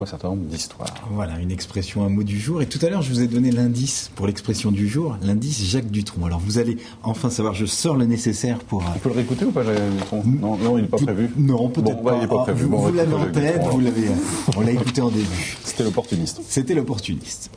un certain nombre d'histoires. Voilà, une expression, un mot du jour. Et tout à l'heure, je vous ai donné l'indice pour l'expression du jour, l'indice Jacques Dutronc. Alors vous allez enfin savoir, je sors le nécessaire pour... On peut le réécouter ou pas, Jacques Dutronc ? Non, il n'est pas prévu. Non, peut-être pas. Il n'est pas prévu. Vous l'avez en tête, on l'a écouté en début. C'était l'opportuniste. C'était l'opportuniste.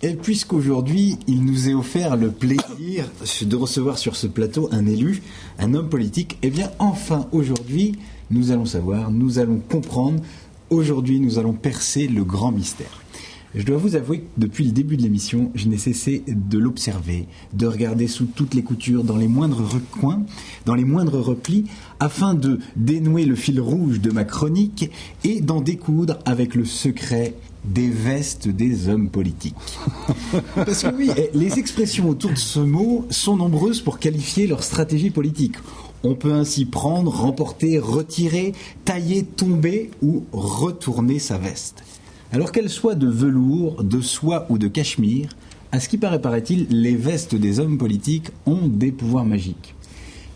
Et puisqu'aujourd'hui, il nous est offert le plaisir de recevoir sur ce plateau un élu, un homme politique, eh bien enfin aujourd'hui, nous allons savoir, nous allons comprendre. Aujourd'hui, nous allons percer le grand mystère. Je dois vous avouer que depuis le début de l'émission, je n'ai cessé de l'observer, de regarder sous toutes les coutures, dans les moindres recoins, dans les moindres replis, afin de dénouer le fil rouge de ma chronique et d'en découdre avec le secret des vestes des hommes politiques. Parce que oui, les expressions autour de ce mot sont nombreuses pour qualifier leur stratégie politique. On peut ainsi prendre, remporter, retirer, tailler, tomber ou retourner sa veste. Alors qu'elle soit de velours, de soie ou de cachemire, à ce qui paraît-il, les vestes des hommes politiques ont des pouvoirs magiques.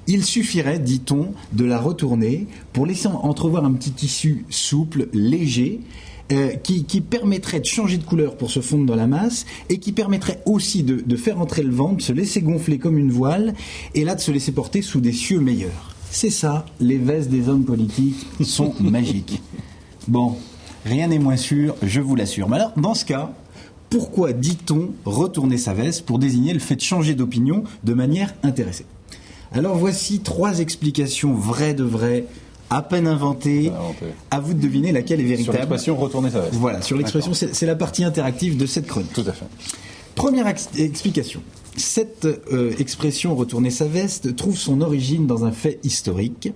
Il suffirait, dit-on, de la retourner pour laisser entrevoir un petit tissu souple, léger, qui permettrait de changer de couleur pour se fondre dans la masse et qui permettrait aussi de faire entrer le vent, de se laisser gonfler comme une voile et là de se laisser porter sous des cieux meilleurs. C'est ça, les vestes des hommes politiques sont magiques. Bon, rien n'est moins sûr, je vous l'assure. Mais alors, dans ce cas, pourquoi dit-on retourner sa veste pour désigner le fait de changer d'opinion de manière intéressée ? Alors voici 3 explications vraies de vraies, à peine inventée. À vous de deviner laquelle est véritable. Sur l'expression retourner sa veste. Voilà, sur l'expression, c'est la partie interactive de cette chronique. Tout à fait. Première explication. Cette expression retourner sa veste trouve son origine dans un fait historique.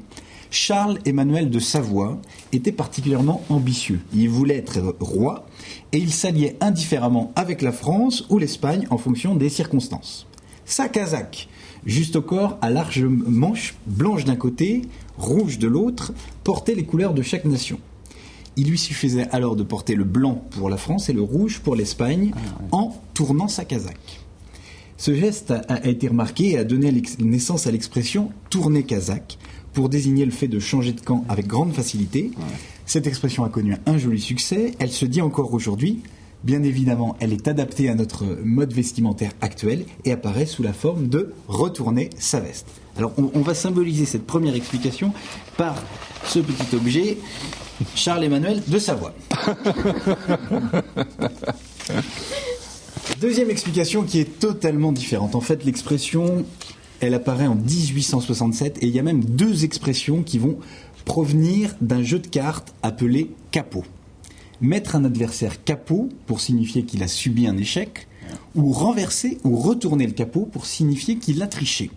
Charles-Emmanuel de Savoie était particulièrement ambitieux. Il voulait être roi et il s'alliait indifféremment avec la France ou l'Espagne en fonction des circonstances. Sa casaque, juste au corps, à large manche, blanche d'un côté, rouge de l'autre, portait les couleurs de chaque nation. Il lui suffisait alors de porter le blanc pour la France et le rouge pour l'Espagne en tournant sa casaque. Ce geste a été remarqué et a donné naissance à l'expression « tourner casaque » pour désigner le fait de changer de camp avec grande facilité. Cette expression a connu un joli succès, elle se dit encore aujourd'hui. Bien évidemment, elle est adaptée à notre mode vestimentaire actuel et apparaît sous la forme de retourner sa veste. Alors, on va symboliser cette première explication par ce petit objet, Charles-Emmanuel de Savoie. Deuxième explication qui est totalement différente. En fait, l'expression, elle apparaît en 1867 et il y a même 2 expressions qui vont provenir d'un jeu de cartes appelé capot. Mettre un adversaire capot pour signifier qu'il a subi un échec, ou renverser ou retourner le capot pour signifier qu'il a triché.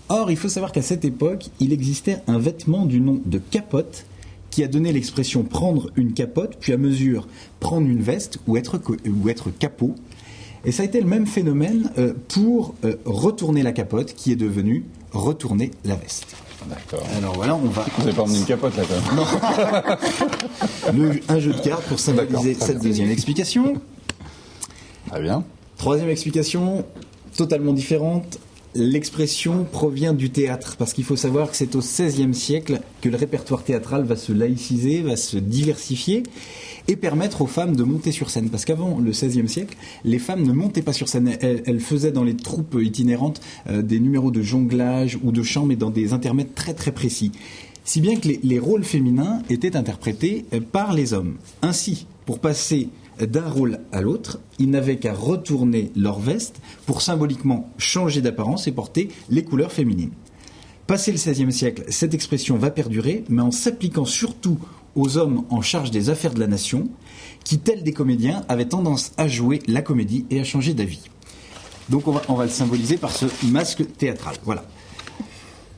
Or, il faut savoir qu'à cette époque, il existait un vêtement du nom de capote qui a donné l'expression prendre une capote, puis à mesure prendre une veste ou être capot. Et ça a été le même phénomène pour retourner la capote qui est devenue retourner la veste. D'accord. Alors voilà, on va... Vous n'avez pas emmené une capote là quand même. Un jeu de cartes pour symboliser cette deuxième explication. Très bien. Troisième explication, totalement différente. L'expression provient du théâtre, parce qu'il faut savoir que c'est au XVIe siècle que le répertoire théâtral va se laïciser, va se diversifier et permettre aux femmes de monter sur scène. Parce qu'avant le XVIe siècle, les femmes ne montaient pas sur scène. Elles faisaient dans les troupes itinérantes des numéros de jonglage ou de chant, mais dans des intermèdes très très précis. Si bien que les rôles féminins étaient interprétés par les hommes. Ainsi, pour passer d'un rôle à l'autre, ils n'avaient qu'à retourner leur veste pour symboliquement changer d'apparence et porter les couleurs féminines. Passé le XVIe siècle, cette expression va perdurer, mais en s'appliquant surtout aux hommes en charge des affaires de la nation, qui, tels des comédiens, avaient tendance à jouer la comédie et à changer d'avis. Donc on va le symboliser par ce masque théâtral. Voilà.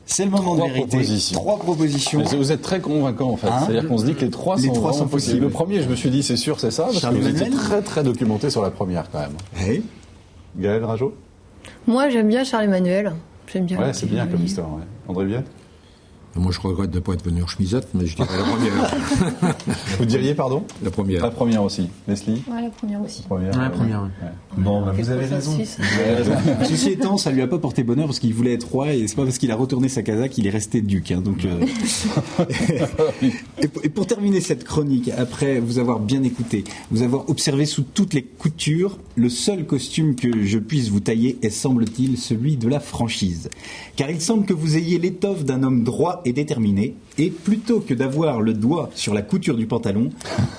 C'est le moment de vérité. 3 propositions. Mais vous êtes très convaincant en fait. C'est-à-dire qu'on se dit que les trois sont possibles. Le premier, je me suis dit, c'est sûr, c'est ça, parce que vous étiez très très documenté sur la première quand même. Oui. Gaël Rajo? Moi, j'aime bien Charles-Emmanuel. J'aime bien. Ouais, c'est bien comme histoire. Ouais. André Viette? Moi, je regrette de ne pas être venu en chemisette, mais je dirais la première. Vous diriez, pardon? La première. La première aussi. Leslie? Ouais, la première aussi. La première, ouais. Bon, vous avez raison. Ceci étant, ça lui a pas porté bonheur parce qu'il voulait être roi et c'est pas parce qu'il a retourné sa casaque qu'il est resté duc. Donc, et pour terminer cette chronique, après vous avoir bien écouté, vous avoir observé sous toutes les coutures, le seul costume que je puisse vous tailler est, semble-t-il, celui de la franchise. Car il semble que vous ayez l'étoffe d'un homme droit et déterminé, et plutôt que d'avoir le doigt sur la couture du pantalon,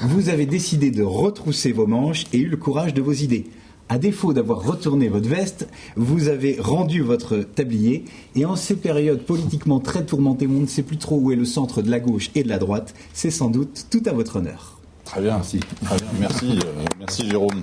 vous avez décidé de retrousser vos manches et eu le courage de vos idées. À défaut d'avoir retourné votre veste, vous avez rendu votre tablier, et en ces périodes politiquement très tourmentées, on ne sait plus trop où est le centre de la gauche et de la droite, c'est sans doute tout à votre honneur. Très bien, merci. Très bien. Merci Jérôme.